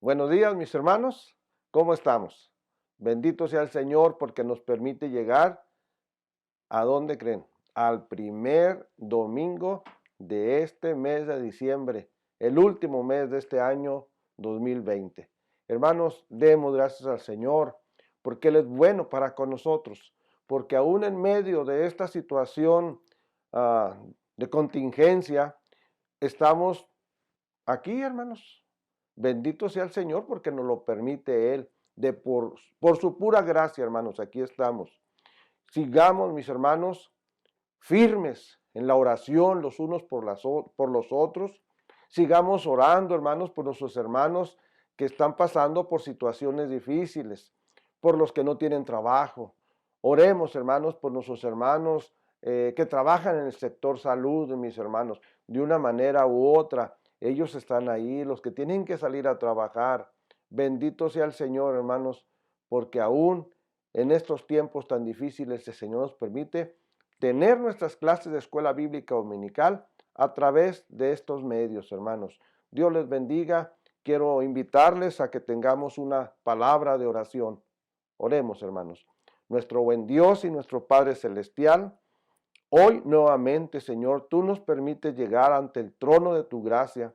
Buenos días, mis hermanos. ¿Cómo estamos? Bendito sea el Señor porque nos permite llegar a dónde creen, al primer domingo de este mes de diciembre, el último mes de este año 2020. Hermanos, demos gracias al Señor porque Él es bueno para con nosotros, porque aún en medio de esta situación uh, de contingencia, estamos aquí, hermanos. Bendito sea el Señor porque nos lo permite Él, por su pura gracia, hermanos, aquí estamos. Sigamos, mis hermanos, firmes en la oración los unos por los otros. Sigamos orando, hermanos, por nuestros hermanos que están pasando por situaciones difíciles, por los que no tienen trabajo. Oremos, hermanos, por nuestros hermanos que trabajan en el sector salud, mis hermanos, de una manera u otra. Ellos están ahí, los que tienen que salir a trabajar. Bendito sea el Señor, hermanos, porque aún en estos tiempos tan difíciles el Señor nos permite tener nuestras clases de escuela bíblica dominical a través de estos medios, hermanos. Dios les bendiga. Quiero invitarles a que tengamos una palabra de oración. Oremos, hermanos. Nuestro buen Dios y nuestro Padre Celestial, hoy nuevamente, Señor, tú nos permites llegar ante el trono de tu gracia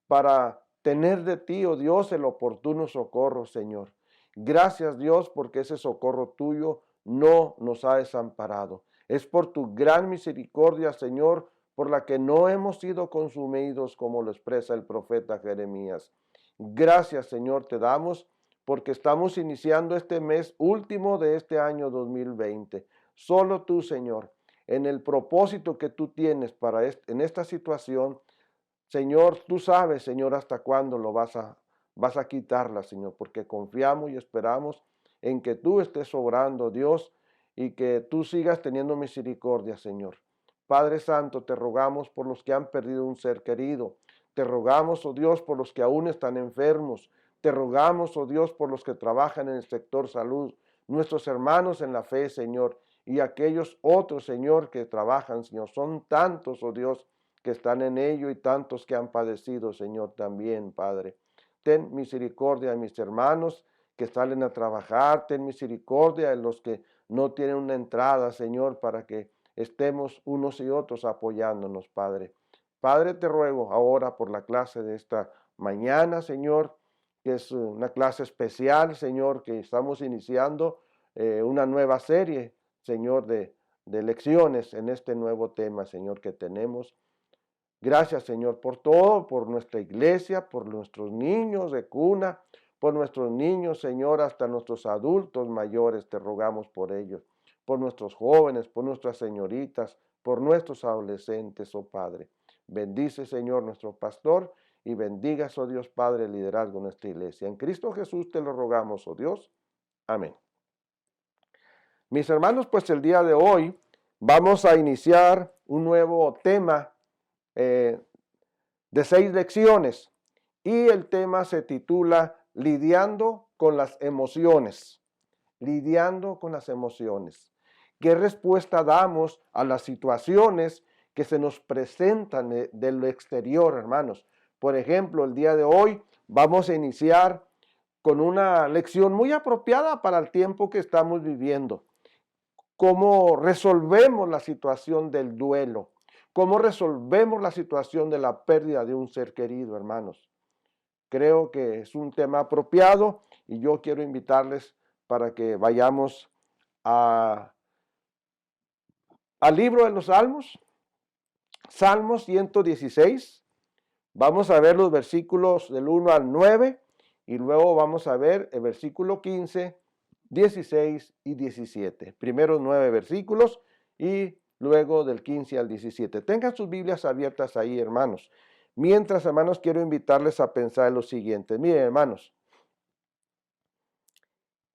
para tener de ti, oh Dios, el oportuno socorro, Señor. Gracias, Dios, porque ese socorro tuyo no nos ha desamparado. Es por tu gran misericordia, Señor, por la que no hemos sido consumidos, como lo expresa el profeta Jeremías. Gracias, Señor, te damos porque estamos iniciando este mes último de este año 2020. Solo tú, Señor, en el propósito que tú tienes en esta situación, Señor, tú sabes, Señor, hasta cuándo vas a quitarla, Señor, porque confiamos y esperamos en que tú estés obrando, Dios, y que tú sigas teniendo misericordia, Señor. Padre Santo, te rogamos por los que han perdido un ser querido. Te rogamos, oh Dios, por los que aún están enfermos. Te rogamos, oh Dios, por los que trabajan en el sector salud, nuestros hermanos en la fe, Señor, y aquellos otros, Señor, que trabajan, Señor. Son tantos, oh Dios, que están en ello y tantos que han padecido, Señor, también, Padre. Ten misericordia de mis hermanos que salen a trabajar, ten misericordia de los que no tienen una entrada, Señor, para que estemos unos y otros apoyándonos, Padre. Padre, te ruego ahora por la clase de esta mañana, Señor, que es una clase especial, Señor, que estamos iniciando una nueva serie, Señor, de lecciones en este nuevo tema, Señor, que tenemos. Gracias, Señor, por todo, por nuestra iglesia, por nuestros niños de cuna, por nuestros niños, Señor, hasta nuestros adultos mayores, te rogamos por ellos, por nuestros jóvenes, por nuestras señoritas, por nuestros adolescentes, oh Padre. Bendice, Señor, nuestro pastor y bendiga, oh Dios Padre, el liderazgo de nuestra iglesia. En Cristo Jesús te lo rogamos, oh Dios. Amén. Mis hermanos, pues el día de hoy vamos a iniciar un nuevo tema eh, de 6 lecciones y el tema se titula Lidiando con las emociones. Lidiando con las emociones. ¿Qué respuesta damos a las situaciones que se nos presentan de lo exterior, hermanos? Por ejemplo, el día de hoy vamos a iniciar con una lección muy apropiada para el tiempo que estamos viviendo. Cómo resolvemos la situación del duelo, cómo resolvemos la situación de la pérdida de un ser querido, hermanos. Creo que es un tema apropiado y yo quiero invitarles para que vayamos a, al libro de los Salmos, Salmos 116. Vamos a ver los versículos del 1 al 9 y luego vamos a ver el versículo 15, 16 y 17. Primeros 9 versículos y luego del 15 al 17. Tengan sus Biblias abiertas ahí, hermanos. Mientras, hermanos, quiero invitarles a pensar en lo siguiente. Miren, hermanos,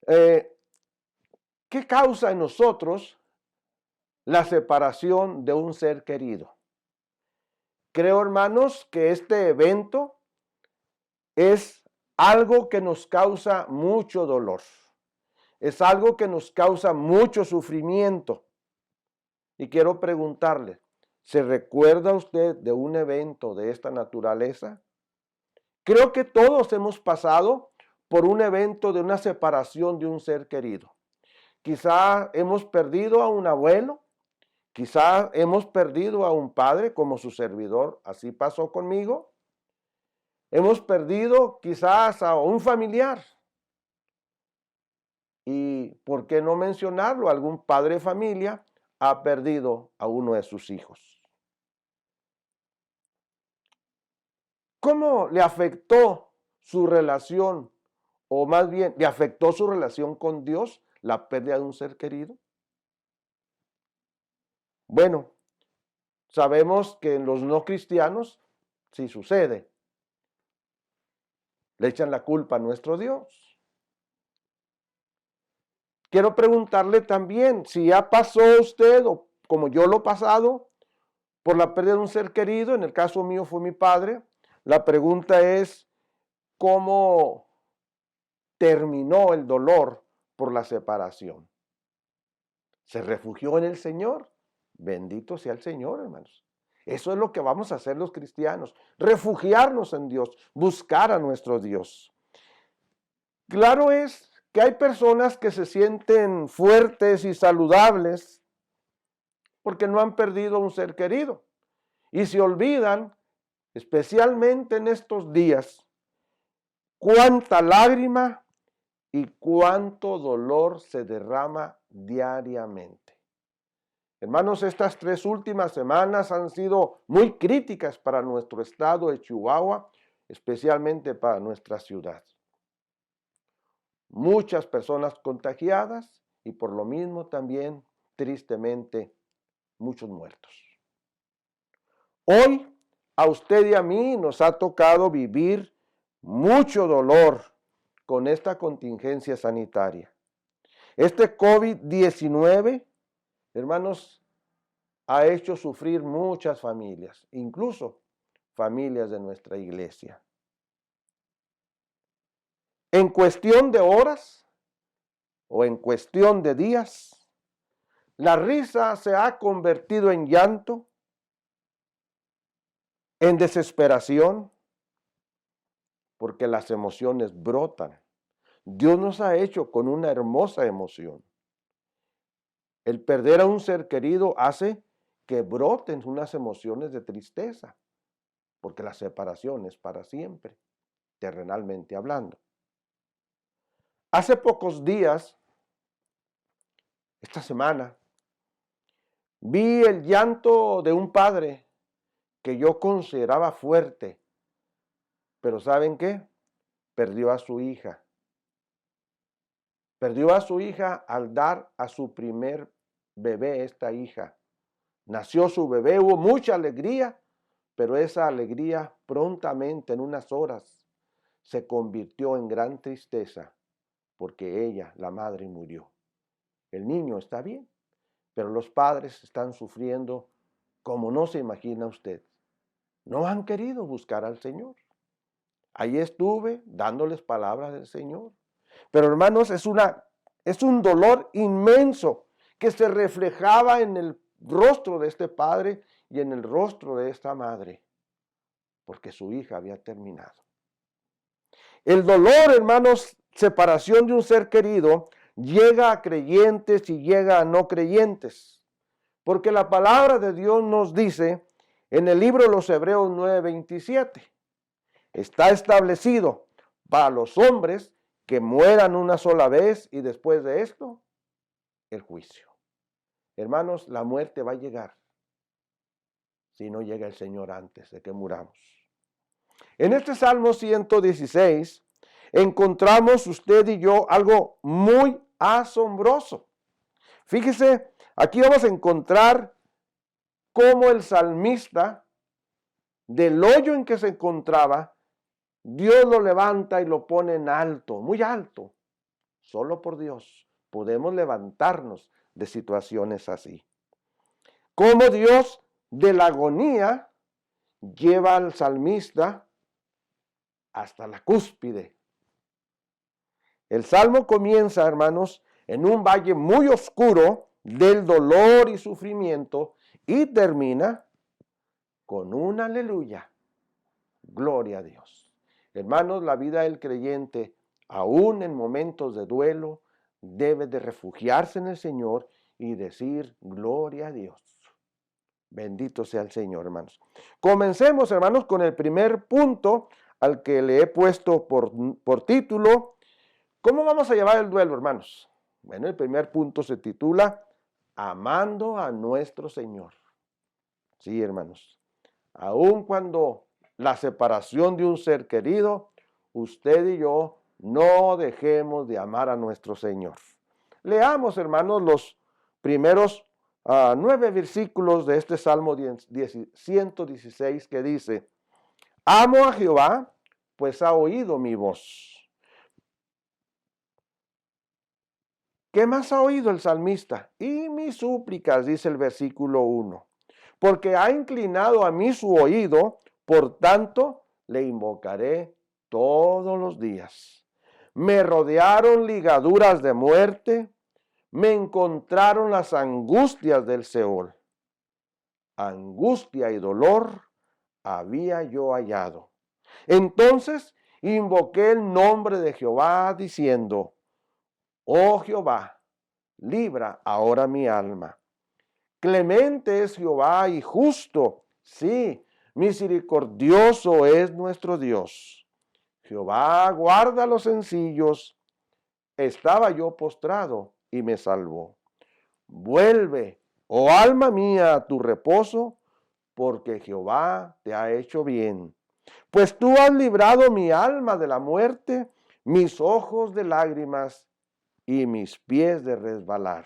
¿qué causa en nosotros la separación de un ser querido? Creo, hermanos, que este evento es algo que nos causa mucho dolor. Es algo que nos causa mucho sufrimiento. Y quiero preguntarle, ¿se recuerda usted de un evento de esta naturaleza? Creo que todos hemos pasado por un evento de una separación de un ser querido. Quizá hemos perdido a un abuelo, quizá hemos perdido a un padre como su servidor, así pasó conmigo. Hemos perdido quizás a un familiar. Y por qué no mencionarlo, algún padre de familia ha perdido a uno de sus hijos. ¿Cómo le afectó su relación, o más bien, le afectó su relación con Dios la pérdida de un ser querido? Bueno, sabemos que en los no cristianos sí sucede. Le echan la culpa a nuestro Dios. Quiero preguntarle también si ya pasó usted, o como yo lo he pasado, por la pérdida de un ser querido. En el caso mío fue mi padre. La pregunta es, ¿cómo terminó el dolor por la separación? ¿Se refugió en el Señor? Bendito sea el Señor, hermanos. Eso es lo que vamos a hacer los cristianos, refugiarnos en Dios, buscar a nuestro Dios. Claro es que hay personas que se sienten fuertes y saludables porque no han perdido a un ser querido y se olvidan, especialmente en estos días, cuánta lágrima y cuánto dolor se derrama diariamente. Hermanos, estas 3 últimas semanas han sido muy críticas para nuestro estado de Chihuahua, especialmente para nuestra ciudad. Muchas personas contagiadas y por lo mismo también, tristemente, muchos muertos. Hoy, a usted y a mí nos ha tocado vivir mucho dolor con esta contingencia sanitaria. Este COVID-19, hermanos, ha hecho sufrir muchas familias, incluso familias de nuestra iglesia. En cuestión de horas o en cuestión de días, la risa se ha convertido en llanto, en desesperación, porque las emociones brotan. Dios nos ha hecho con una hermosa emoción. El perder a un ser querido hace que broten unas emociones de tristeza, porque la separación es para siempre, terrenalmente hablando. Hace pocos días, esta semana, vi el llanto de un padre que yo consideraba fuerte, pero ¿saben qué? Perdió a su hija. Perdió a su hija al dar a su primer bebé, esta hija. Nació su bebé, hubo mucha alegría, pero esa alegría prontamente, en unas horas, se convirtió en gran tristeza, porque ella, la madre, murió. El niño está bien, pero los padres están sufriendo como no se imagina usted. No han querido buscar al Señor. Ahí estuve dándoles palabras del Señor. Pero hermanos, es un dolor inmenso que se reflejaba en el rostro de este padre y en el rostro de esta madre, porque su hija había terminado. El dolor, hermanos, separación de un ser querido, llega a creyentes y llega a no creyentes, porque la palabra de Dios nos dice en el libro de los Hebreos 9:27, está establecido para los hombres que mueran una sola vez y después de esto, el juicio. Hermanos, la muerte va a llegar si no llega el Señor antes de que muramos. En este Salmo 116 encontramos usted y yo algo muy asombroso. Fíjese, aquí vamos a encontrar cómo el salmista, del hoyo en que se encontraba, Dios lo levanta y lo pone en alto, muy alto. Solo por Dios podemos levantarnos de situaciones así. Cómo Dios de la agonía lleva al salmista hasta la cúspide. El salmo comienza, hermanos, en un valle muy oscuro del dolor y sufrimiento y termina con un aleluya. Gloria a Dios. Hermanos, la vida del creyente, aún en momentos de duelo, debe de refugiarse en el Señor y decir gloria a Dios. Bendito sea el Señor, hermanos. Comencemos, hermanos, con el primer punto al que le he puesto por título. ¿Cómo vamos a llevar el duelo, hermanos? Bueno, el primer punto se titula Amando a nuestro Señor. Sí, hermanos. Aun cuando la separación de un ser querido, usted y yo no dejemos de amar a nuestro Señor. Leamos, hermanos, los primeros 9 versículos de este Salmo 116 que dice: Amo a Jehová, pues ha oído mi voz. ¿Qué más ha oído el salmista? Y mis súplicas, dice el versículo 1. Porque ha inclinado a mí su oído, por tanto le invocaré todos los días. Me rodearon ligaduras de muerte, me encontraron las angustias del Seol. Angustia y dolor había yo hallado. Entonces invoqué el nombre de Jehová diciendo: Oh Jehová, libra ahora mi alma. Clemente es Jehová y justo, sí, misericordioso es nuestro Dios. Jehová guarda a los sencillos. Estaba yo postrado y me salvó. Vuelve, oh alma mía, a tu reposo, porque Jehová te ha hecho bien. Pues tú has librado mi alma de la muerte, mis ojos de lágrimas y mis pies de resbalar.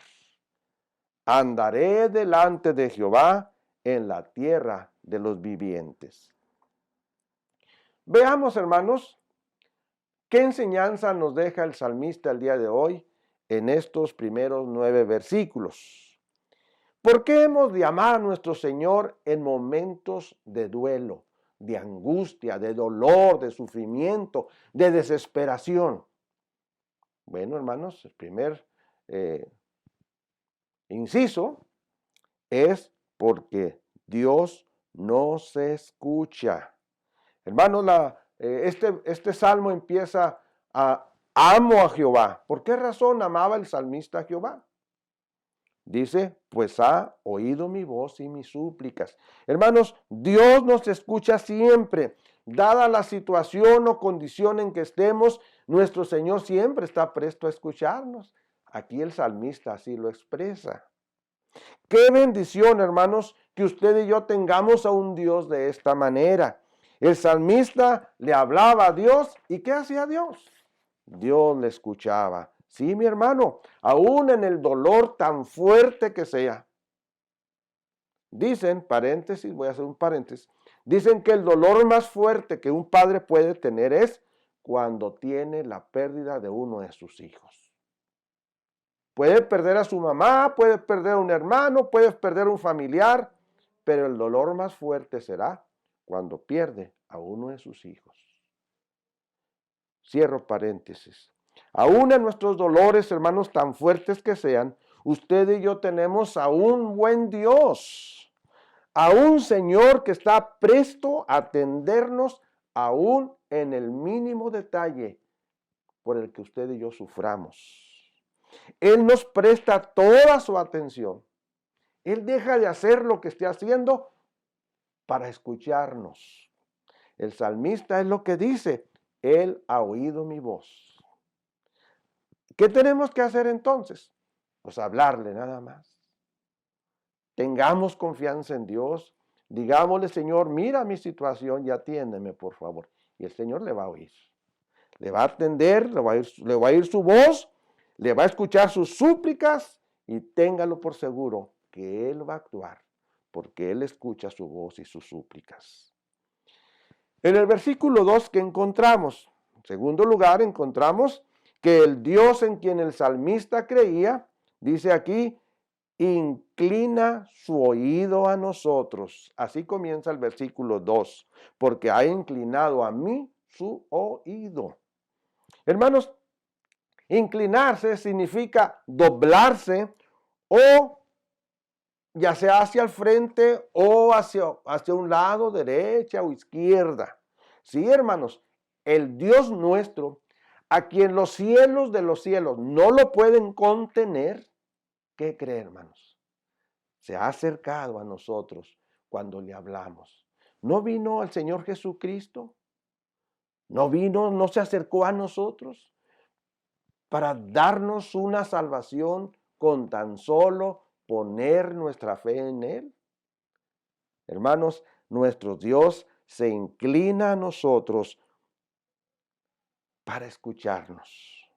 Andaré delante de Jehová en la tierra de los vivientes. Veamos, hermanos, qué enseñanza nos deja el salmista el día de hoy en estos primeros 9 versículos. ¿Por qué hemos de amar a nuestro Señor en momentos de duelo, de angustia, de dolor, de sufrimiento, de desesperación? Bueno, hermanos, el primer inciso es porque Dios no se escucha. Hermanos, este salmo empieza amo a Jehová. ¿Por qué razón amaba el salmista a Jehová? Dice, pues ha oído mi voz y mis súplicas. Hermanos, Dios nos escucha siempre. Dada la situación o condición en que estemos, nuestro Señor siempre está presto a escucharnos. Aquí el salmista así lo expresa. Qué bendición, hermanos, que usted y yo tengamos a un Dios de esta manera. El salmista le hablaba a Dios, ¿y qué hacía Dios? Dios le escuchaba. Sí, mi hermano, aún en el dolor tan fuerte que sea. Dicen, paréntesis, voy a hacer un paréntesis, dicen que el dolor más fuerte que un padre puede tener es cuando tiene la pérdida de uno de sus hijos. Puede perder a su mamá, puede perder a un hermano, puede perder a un familiar, pero el dolor más fuerte será cuando pierde a uno de sus hijos. Cierro paréntesis. Aún en nuestros dolores, hermanos, tan fuertes que sean, usted y yo tenemos a un buen Dios, a un Señor que está presto a atendernos aún en el mínimo detalle por el que usted y yo suframos. Él nos presta toda su atención. Él deja de hacer lo que esté haciendo para escucharnos. El salmista es lo que dice, Él ha oído mi voz. ¿Qué tenemos que hacer entonces? Pues hablarle nada más. Tengamos confianza en Dios. Digámosle, Señor, mira mi situación y atiéndeme, por favor. Y el Señor le va a oír. Le va a atender, le va a oír su voz, le va a escuchar sus súplicas y téngalo por seguro que Él va a actuar, porque Él escucha su voz y sus súplicas. En el versículo 2 que encontramos, en segundo lugar, encontramos que el Dios en quien el salmista creía, dice aquí, inclina su oído a nosotros. Así comienza el versículo 2, porque ha inclinado a mí su oído. Hermanos, inclinarse significa doblarse o ya sea hacia el frente o hacia un lado, derecha o izquierda. Sí, hermanos, el Dios nuestro, a quien los cielos de los cielos no lo pueden contener, ¿qué cree, hermanos? Se ha acercado a nosotros cuando le hablamos. ¿No vino el Señor Jesucristo? ¿No vino, no se acercó a nosotros para darnos una salvación con tan solo poner nuestra fe en Él? Hermanos, nuestro Dios se inclina a nosotros para escucharnos.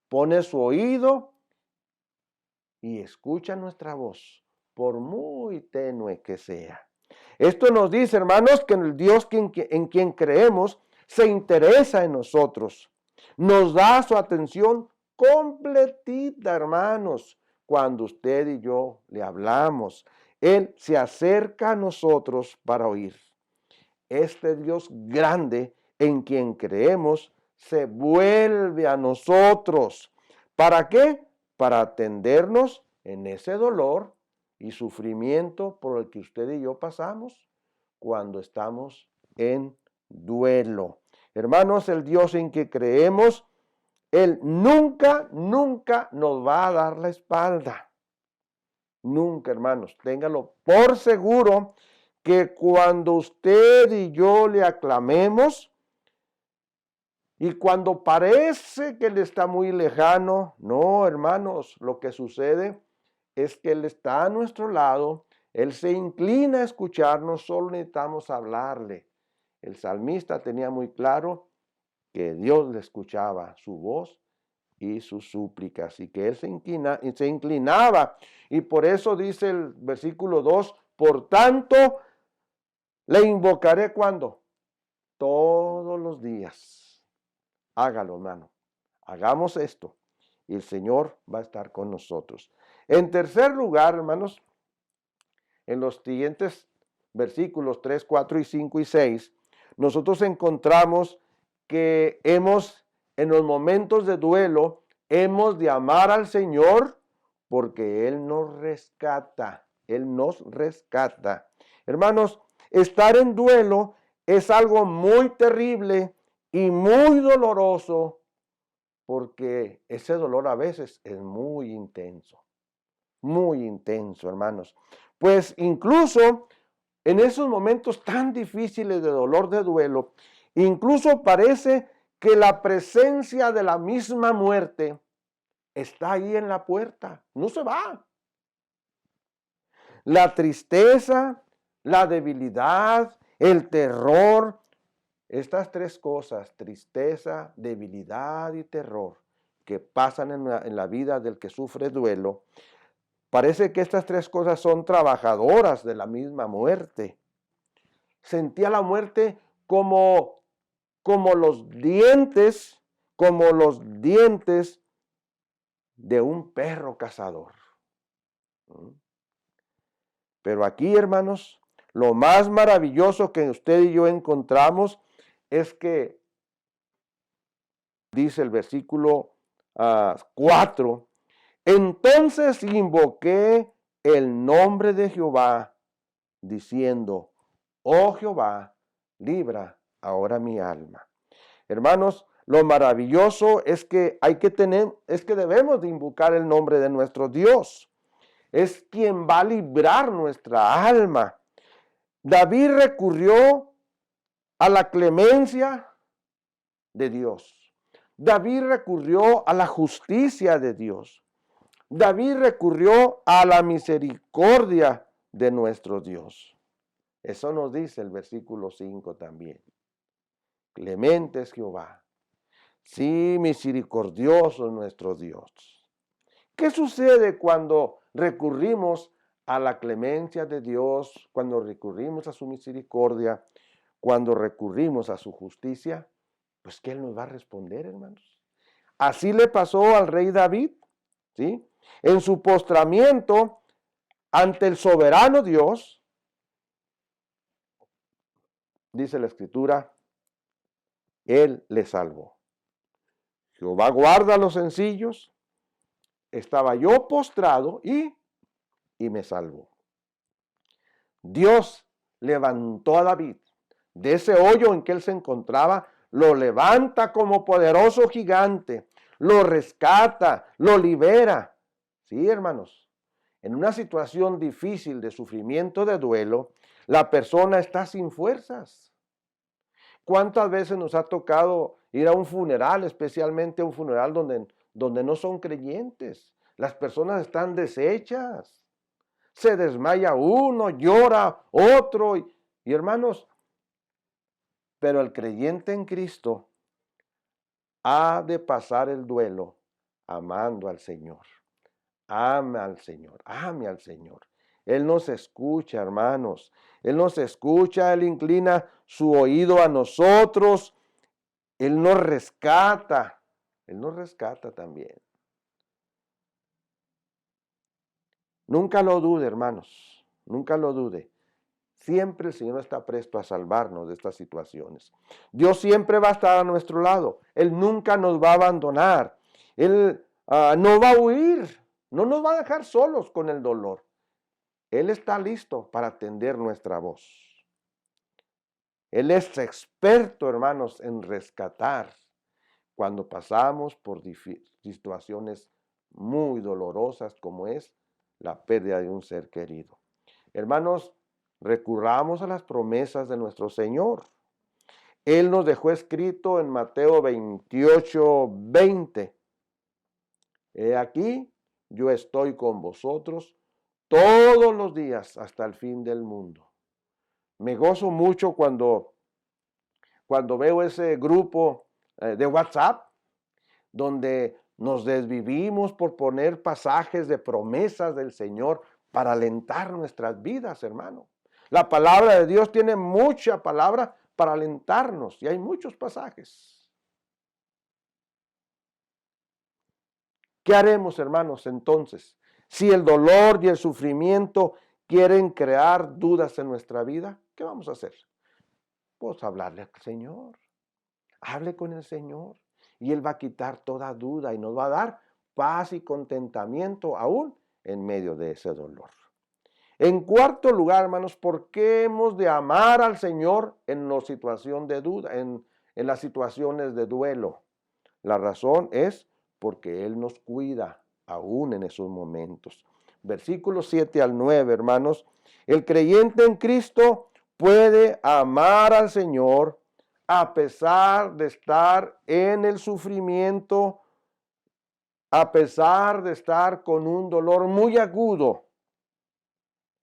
Pone su oído y escucha nuestra voz, por muy tenue que sea. Esto nos dice, hermanos, que el Dios en quien creemos se interesa en nosotros. Nos da su atención completita, hermanos, cuando usted y yo le hablamos. Él se acerca a nosotros para oír. Este Dios grande en quien creemos se vuelve a nosotros. ¿Para qué? Para atendernos en ese dolor y sufrimiento por el que usted y yo pasamos cuando estamos en duelo. Hermanos, el Dios en que creemos, Él nunca nos va a dar la espalda. Nunca, hermanos, téngalo por seguro que cuando usted y yo le aclamemos y cuando parece que Él está muy lejano, no, hermanos, lo que sucede es que Él está a nuestro lado, Él se inclina a escucharnos, solo necesitamos hablarle. El salmista tenía muy claro que Dios le escuchaba su voz y sus súplicas y que Él se inclinaba. Y por eso dice el versículo 2, por tanto, le invocaré cuando todos los días. Hágalo, hermano. Hagamos esto y el Señor va a estar con nosotros. En tercer lugar, hermanos, en los siguientes versículos 3, 4 y 5 y 6, nosotros encontramos que en los momentos de duelo, hemos de amar al Señor porque Él nos rescata. Él nos rescata. Hermanos, estar en duelo es algo muy terrible y muy doloroso porque ese dolor a veces es muy intenso, hermanos. Pues incluso en esos momentos tan difíciles de dolor, de duelo, incluso parece que la presencia de la misma muerte está ahí en la puerta, no se va. La tristeza, la debilidad, el terror, estas tres cosas, tristeza, debilidad y terror, que pasan en la vida del que sufre duelo, parece que estas tres cosas son trabajadoras de la misma muerte. Sentía la muerte como los dientes, de un perro cazador. Pero aquí, hermanos, lo más maravilloso que usted y yo encontramos es que, dice el versículo 4, entonces invoqué el nombre de Jehová, diciendo, oh Jehová, libra ahora mi alma. Hermanos, lo maravilloso es que debemos de invocar el nombre de nuestro Dios. Es quien va a librar nuestra alma. David recurrió a la clemencia de Dios. David recurrió a la justicia de Dios. David recurrió a la misericordia de nuestro Dios. Eso nos dice el versículo 5 también. Clemente es Jehová. Sí, misericordioso es nuestro Dios. ¿Qué sucede cuando recurrimos a la clemencia de Dios, cuando recurrimos a su misericordia, cuando recurrimos a su justicia? Pues que Él nos va a responder, hermanos. Así le pasó al rey David, ¿sí? En su postramiento ante el soberano Dios, dice la Escritura, Él le salvó. Jehová guarda a los sencillos. Estaba yo postrado y me salvó. Dios levantó a David de ese hoyo en que él se encontraba, lo levanta como poderoso gigante, lo rescata, lo libera. Sí, hermanos, en una situación difícil de sufrimiento, de duelo, la persona está sin fuerzas. ¿Cuántas veces nos ha tocado ir a un funeral, especialmente a un funeral donde no son creyentes? Las personas están deshechas. Se desmaya uno, llora otro. Y hermanos, pero el creyente en Cristo ha de pasar el duelo amando al Señor. Ame al Señor, ame al Señor. Él nos escucha, hermanos. Él nos escucha, Él inclina su oído a nosotros. Él nos rescata. Él nos rescata también. Nunca lo dude, hermanos. Nunca lo dude. Siempre el Señor está presto a salvarnos de estas situaciones. Dios siempre va a estar a nuestro lado. Él nunca nos va a abandonar. Él no va a huir. No nos va a dejar solos con el dolor. Él está listo para atender nuestra voz. Él es experto, hermanos, en rescatar cuando pasamos por situaciones muy dolorosas como es la pérdida de un ser querido. Hermanos, recurramos a las promesas de nuestro Señor. Él nos dejó escrito en Mateo 28:20. He aquí, yo estoy con vosotros todos los días hasta el fin del mundo. Me gozo mucho cuando veo ese grupo de WhatsApp donde nos desvivimos por poner pasajes de promesas del Señor para alentar nuestras vidas, hermano. La palabra de Dios tiene mucha palabra para alentarnos y hay muchos pasajes. ¿Qué haremos, hermanos, entonces? Si el dolor y el sufrimiento quieren crear dudas en nuestra vida, ¿qué vamos a hacer? Pues hablarle al Señor. Hable con el Señor y Él va a quitar toda duda y nos va a dar paz y contentamiento aún en medio de ese dolor. En cuarto lugar, hermanos, ¿por qué hemos de amar al Señor en la situación de duda, en las situaciones de duelo? La razón es porque Él nos cuida aún en esos momentos. Versículos 7 al 9, hermanos. El creyente en Cristo puede amar al Señor a pesar de estar en el sufrimiento, a pesar de estar con un dolor muy agudo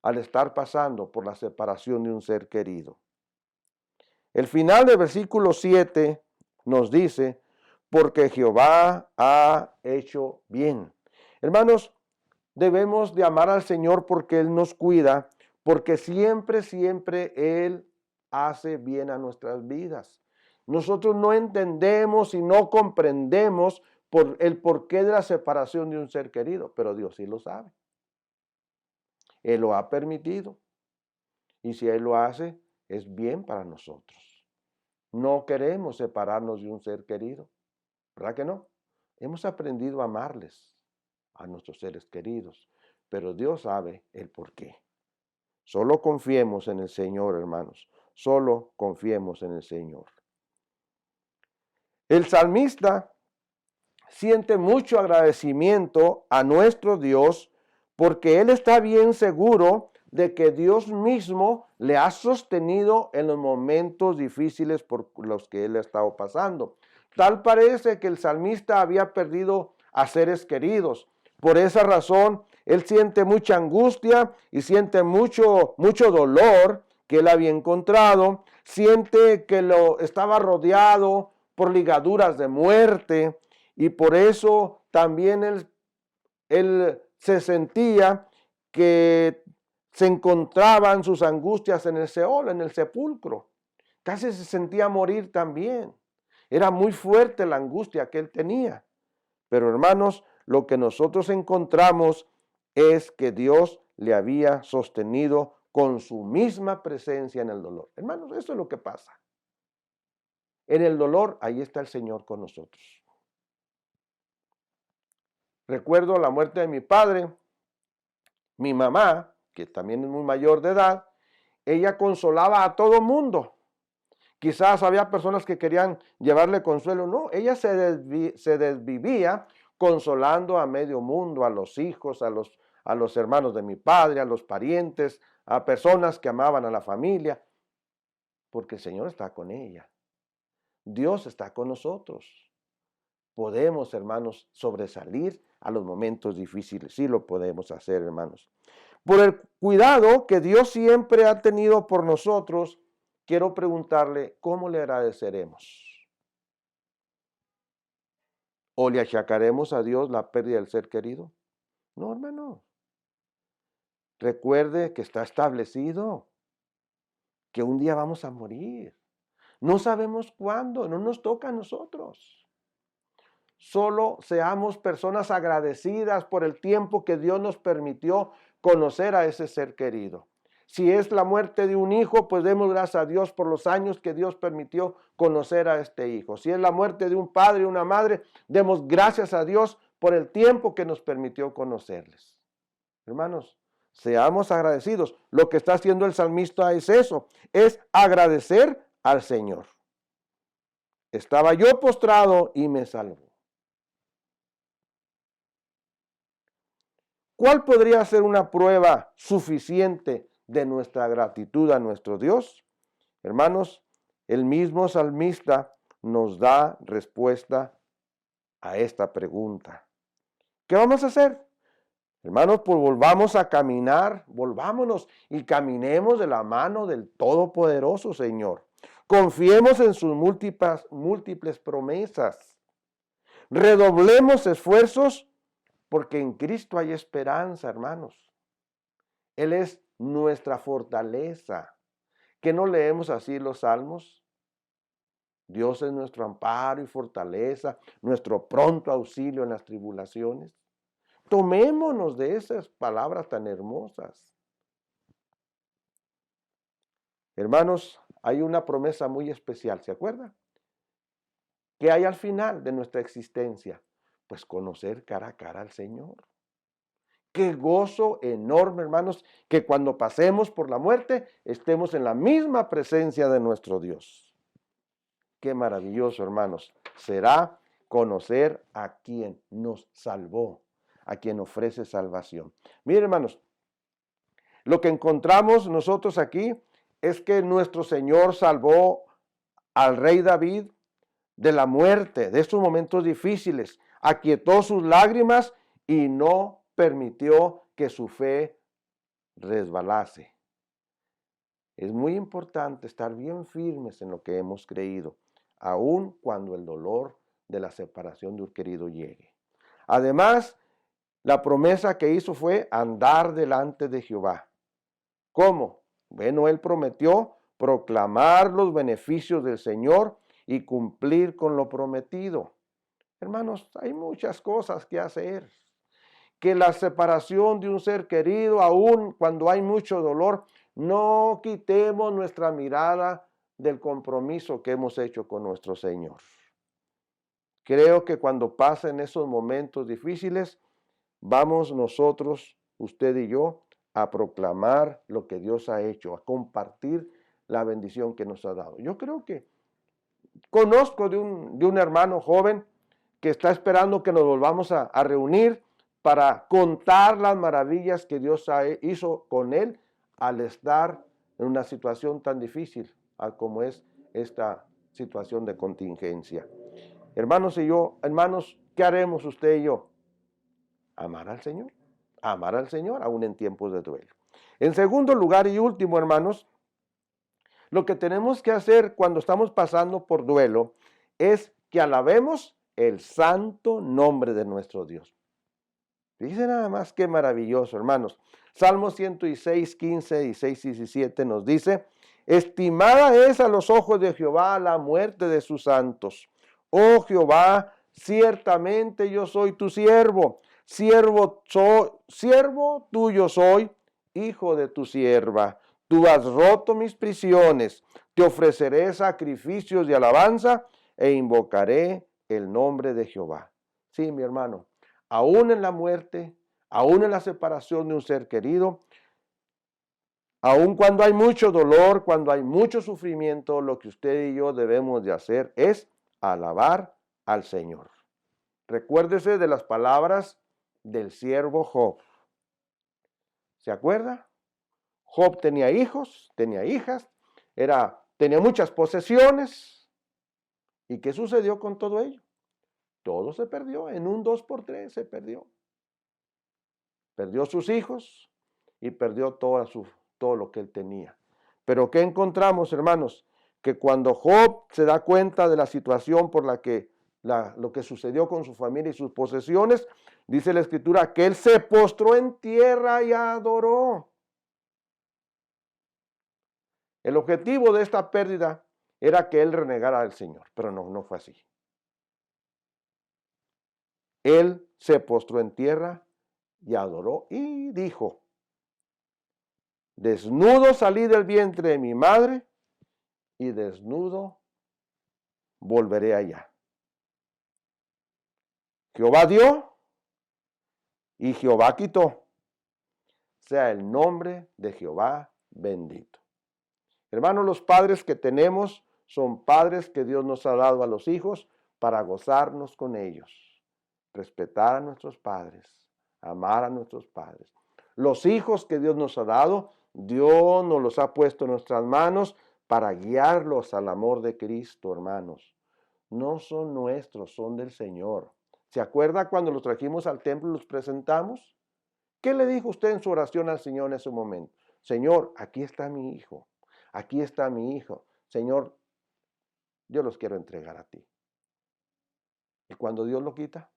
al estar pasando por la separación de un ser querido. El final del versículo 7 nos dice, porque Jehová ha hecho bien. Hermanos, debemos de amar al Señor porque Él nos cuida, porque siempre, siempre Él hace bien a nuestras vidas. Nosotros no entendemos y no comprendemos por el porqué de la separación de un ser querido, pero Dios sí lo sabe. Él lo ha permitido. Y si Él lo hace, es bien para nosotros. No queremos separarnos de un ser querido. ¿Verdad que no? Hemos aprendido a amarles a nuestros seres queridos, pero Dios sabe el porqué. Solo confiemos en el Señor, hermanos. Solo confiemos en el Señor. El salmista siente mucho agradecimiento a nuestro Dios porque él está bien seguro de que Dios mismo le ha sostenido en los momentos difíciles por los que él ha estado pasando. Tal parece que el salmista había perdido a seres queridos. Por esa razón, él siente mucha angustia y siente mucho dolor que él había encontrado. Siente que lo estaba rodeado por ligaduras de muerte y por eso también él se sentía que se encontraban sus angustias en el Seol, en el sepulcro. Casi se sentía morir también. Era muy fuerte la angustia que él tenía. Pero hermanos, lo que nosotros encontramos es que Dios le había sostenido con su misma presencia en el dolor. Hermanos, eso es lo que pasa. En el dolor, ahí está el Señor con nosotros. Recuerdo la muerte de mi padre, mi mamá, que también es muy mayor de edad, ella consolaba a todo mundo. Quizás había personas que querían llevarle consuelo. No, ella se desvivía consolando a medio mundo, a los hijos, a los hermanos de mi padre, a los parientes, a personas que amaban a la familia, porque el Señor está con ella. Dios está con nosotros. Podemos, hermanos, sobresalir a los momentos difíciles. Sí lo podemos hacer, hermanos. Por el cuidado que Dios siempre ha tenido por nosotros, quiero preguntarle, ¿cómo le agradeceremos? ¿O le achacaremos a Dios la pérdida del ser querido? No, hermano. Recuerde que está establecido que un día vamos a morir. No sabemos cuándo, no nos toca a nosotros. Solo seamos personas agradecidas por el tiempo que Dios nos permitió conocer a ese ser querido. Si es la muerte de un hijo, pues demos gracias a Dios por los años que Dios permitió conocer a este hijo. Si es la muerte de un padre y una madre, demos gracias a Dios por el tiempo que nos permitió conocerles. Hermanos, seamos agradecidos. Lo que está haciendo el salmista es eso, es agradecer al Señor. Estaba yo postrado y me salvó. ¿Cuál podría ser una prueba suficiente de nuestra gratitud a nuestro Dios? Hermanos, el mismo salmista nos da respuesta a esta pregunta. ¿Qué vamos a hacer? Hermanos, pues volvamos a caminar, volvámonos y caminemos de la mano del Todopoderoso Señor. Confiemos en sus múltiples promesas. Redoblemos esfuerzos porque en Cristo hay esperanza, hermanos. Él es nuestra fortaleza. ¿Qué no leemos así los salmos? Dios es nuestro amparo y fortaleza, nuestro pronto auxilio en las tribulaciones. Tomémonos de esas palabras tan hermosas. Hermanos, hay una promesa muy especial, ¿se acuerdan? ¿Qué hay al final de nuestra existencia? Pues conocer cara a cara al Señor. Qué gozo enorme, hermanos, que cuando pasemos por la muerte estemos en la misma presencia de nuestro Dios. Qué maravilloso, hermanos, será conocer a quien nos salvó, a quien ofrece salvación. Miren, hermanos, lo que encontramos nosotros aquí es que nuestro Señor salvó al rey David de la muerte, de estos momentos difíciles, aquietó sus lágrimas y no permitió que su fe resbalase. Es muy importante estar bien firmes en lo que hemos creído, aun cuando el dolor de la separación de un querido llegue. Además, la promesa que hizo fue andar delante de Jehová. ¿Cómo? Bueno, él prometió proclamar los beneficios del Señor y cumplir con lo prometido. Hermanos, hay muchas cosas que hacer. Que la separación de un ser querido, aun cuando hay mucho dolor, no quitemos nuestra mirada del compromiso que hemos hecho con nuestro Señor. Creo que cuando pasen esos momentos difíciles, vamos nosotros, usted y yo, a proclamar lo que Dios ha hecho, a compartir la bendición que nos ha dado. Yo creo que conozco de un hermano joven que está esperando que nos volvamos a reunir para contar las maravillas que Dios hizo con él al estar en una situación tan difícil como es esta situación de contingencia. Hermanos y yo, hermanos, ¿qué haremos usted y yo? Amar al Señor aún en tiempos de duelo. En segundo lugar y último, hermanos, lo que tenemos que hacer cuando estamos pasando por duelo es que alabemos el santo nombre de nuestro Dios. Dice nada más qué maravilloso, hermanos. Salmo 106, 15, 16 y 17 nos dice, estimada es a los ojos de Jehová la muerte de sus santos. Oh Jehová, ciertamente yo soy tu siervo, siervo tuyo soy, hijo de tu sierva. Tú has roto mis prisiones, te ofreceré sacrificios de alabanza e invocaré el nombre de Jehová. Sí, mi hermano, aún en la muerte, aún en la separación de un ser querido, Aun cuando hay mucho dolor, cuando hay mucho sufrimiento, lo que usted y yo debemos de hacer es alabar al Señor. Recuérdese de las palabras del siervo Job. ¿Se acuerda? Job tenía hijos, tenía hijas, tenía muchas posesiones. ¿Y qué sucedió con todo ello? Todo se perdió, en un 2x3 se perdió. Perdió sus hijos y perdió todo lo que él tenía. Pero ¿qué encontramos, hermanos? Que cuando Job se da cuenta de la situación por lo que sucedió con su familia y sus posesiones, dice la Escritura que él se postró en tierra y adoró. El objetivo de esta pérdida era que él renegara al Señor, pero no fue así. Él se postró en tierra y adoró y dijo: desnudo salí del vientre de mi madre y desnudo volveré allá. Jehová dio y Jehová quitó. Sea el nombre de Jehová bendito. Hermanos, los padres que tenemos son padres que Dios nos ha dado a los hijos para gozarnos con ellos, respetar a nuestros padres, amar a nuestros padres. Los hijos que Dios nos ha dado, Dios nos los ha puesto en nuestras manos para guiarlos al amor de Cristo, hermanos. No son nuestros, son del Señor. ¿Se acuerda cuando los trajimos al templo y los presentamos? ¿Qué le dijo usted en su oración al Señor en ese momento? Señor, aquí está mi hijo, aquí está mi hijo. Señor, yo los quiero entregar a ti. Y cuando Dios lo quita,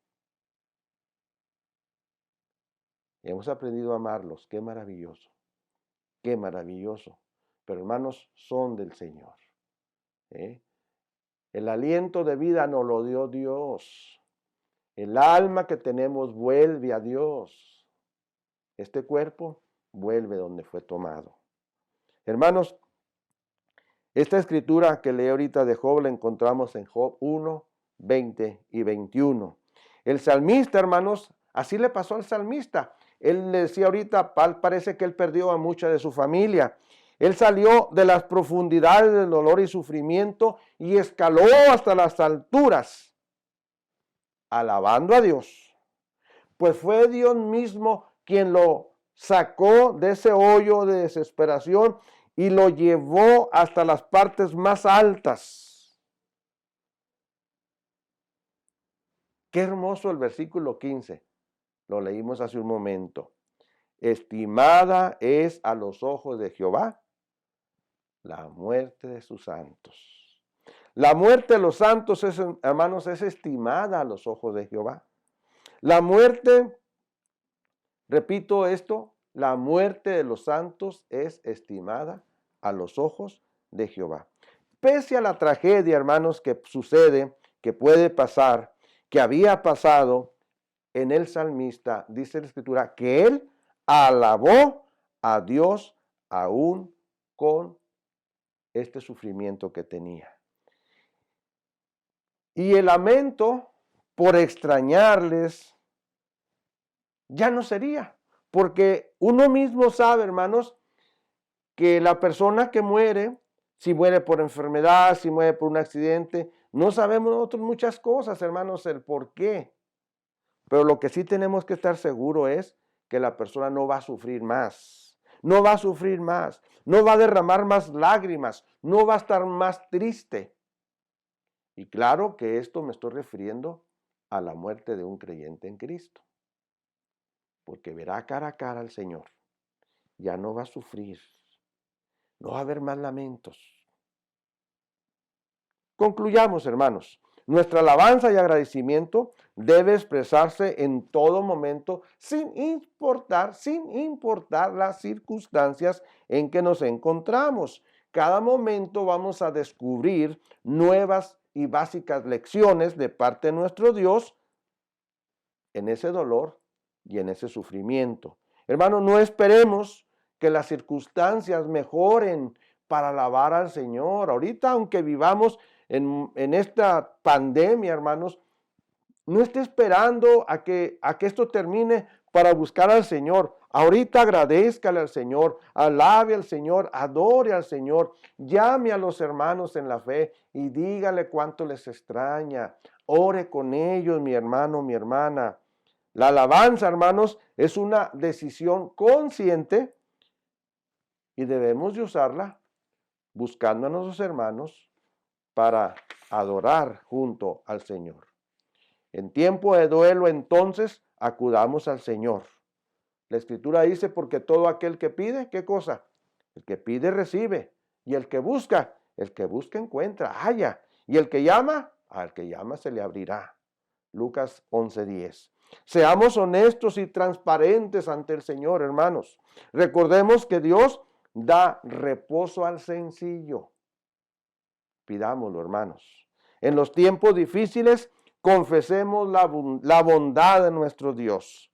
hemos aprendido a amarlos. Qué maravilloso, qué maravilloso. Pero hermanos, son del Señor. El aliento de vida nos lo dio Dios. El alma que tenemos vuelve a Dios. Este cuerpo vuelve donde fue tomado. Hermanos, esta escritura que leí ahorita de Job la encontramos en Job 1, 20 y 21. El salmista, hermanos, así le pasó al salmista. Él le decía ahorita, parece que él perdió a mucha de su familia. Él salió de las profundidades del dolor y sufrimiento y escaló hasta las alturas, alabando a Dios. Pues fue Dios mismo quien lo sacó de ese hoyo de desesperación y lo llevó hasta las partes más altas. Qué hermoso el versículo 15. Lo leímos hace un momento. Estimada es a los ojos de Jehová la muerte de sus santos. La muerte de los santos, hermanos, es estimada a los ojos de Jehová. La muerte, repito esto, la muerte de los santos es estimada a los ojos de Jehová. Pese a la tragedia, hermanos, que sucede, que puede pasar, que había pasado en el salmista, dice la Escritura, que él alabó a Dios aún con este sufrimiento que tenía. Y el lamento por extrañarles ya no sería, porque uno mismo sabe, hermanos, que la persona que muere, si muere por enfermedad, si muere por un accidente, no sabemos nosotros muchas cosas, hermanos, el por qué. Pero lo que sí tenemos que estar seguros es que la persona no va a sufrir más, no va a sufrir más, no va a derramar más lágrimas, no va a estar más triste. Y claro que esto me estoy refiriendo a la muerte de un creyente en Cristo, porque verá cara a cara al Señor, ya no va a sufrir, no va a haber más lamentos. Concluyamos, hermanos. Nuestra alabanza y agradecimiento debe expresarse en todo momento sin importar las circunstancias en que nos encontramos. Cada momento vamos a descubrir nuevas y básicas lecciones de parte de nuestro Dios en ese dolor y en ese sufrimiento. Hermanos, no esperemos que las circunstancias mejoren para alabar al Señor. Ahorita, aunque vivamos en esta pandemia, hermanos, no esté esperando a que esto termine para buscar al Señor. Ahorita agradézcale al Señor, alabe al Señor, adore al Señor, llame a los hermanos en la fe y dígale cuánto les extraña. Ore con ellos, mi hermano, mi hermana. La alabanza, hermanos, es una decisión consciente y debemos de usarla buscando a nuestros hermanos para adorar junto al Señor. En tiempo de duelo, entonces, acudamos al Señor. La Escritura dice, porque todo aquel que pide, ¿qué cosa? El que pide, recibe. Y el que busca encuentra, halla. Y el que llama, al que llama se le abrirá. Lucas 11:10. Seamos honestos y transparentes ante el Señor, hermanos. Recordemos que Dios da reposo al sencillo. Pidámoslo, hermanos. En los tiempos difíciles, confesemos la bondad de nuestro Dios.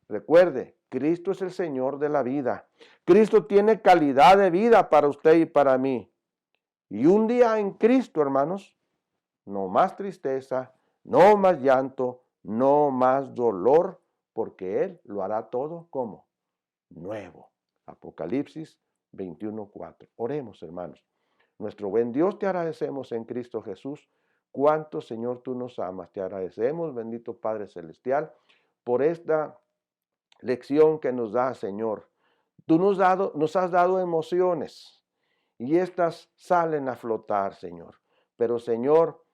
Recuerde, Cristo es el Señor de la vida. Cristo tiene calidad de vida para usted y para mí. Y un día en Cristo, hermanos, no más tristeza, no más llanto, no más dolor, porque Él lo hará todo como nuevo. Apocalipsis 21:4. Oremos, hermanos. Nuestro buen Dios, te agradecemos en Cristo Jesús. Cuánto, Señor, tú nos amas. Te agradecemos, bendito Padre Celestial, por esta lección que nos da, Señor. Tú nos has dado emociones y estas salen a flotar, Señor. Pero, Señor,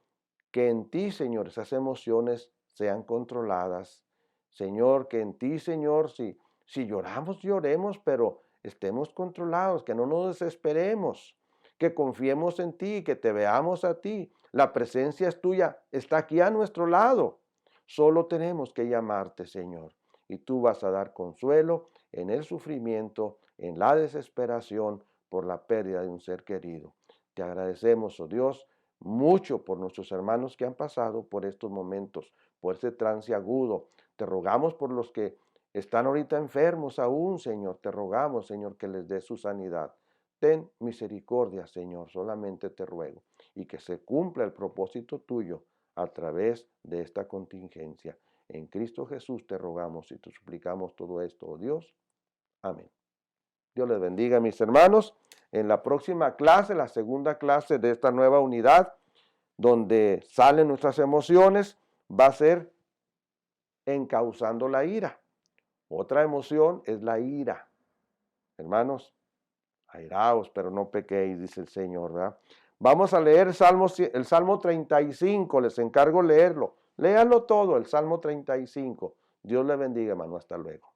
que en ti, Señor, esas emociones sean controladas. Señor, que en ti, Señor, si lloramos, lloremos, pero estemos controlados, que no nos desesperemos, que confiemos en ti, que te veamos a ti. La presencia es tuya, está aquí a nuestro lado. Solo tenemos que llamarte, Señor, y tú vas a dar consuelo en el sufrimiento, en la desesperación por la pérdida de un ser querido. Te agradecemos, oh Dios, mucho por nuestros hermanos que han pasado por estos momentos, por este trance agudo. Te rogamos por los que están ahorita enfermos aún, Señor. Te rogamos, Señor, que les dé su sanidad. Ten misericordia, Señor, solamente te ruego. Y que se cumpla el propósito tuyo a través de esta contingencia. En Cristo Jesús te rogamos y te suplicamos todo esto, oh Dios. Amén. Dios les bendiga, mis hermanos. En la próxima clase, la segunda clase de esta nueva unidad, donde salen nuestras emociones, va a ser encauzando la ira. Otra emoción es la ira. Hermanos, airaos, pero no pequéis, dice el Señor, ¿verdad? Vamos a leer el Salmo 35, les encargo leerlo. Léanlo todo, el Salmo 35. Dios le bendiga, hermano, hasta luego.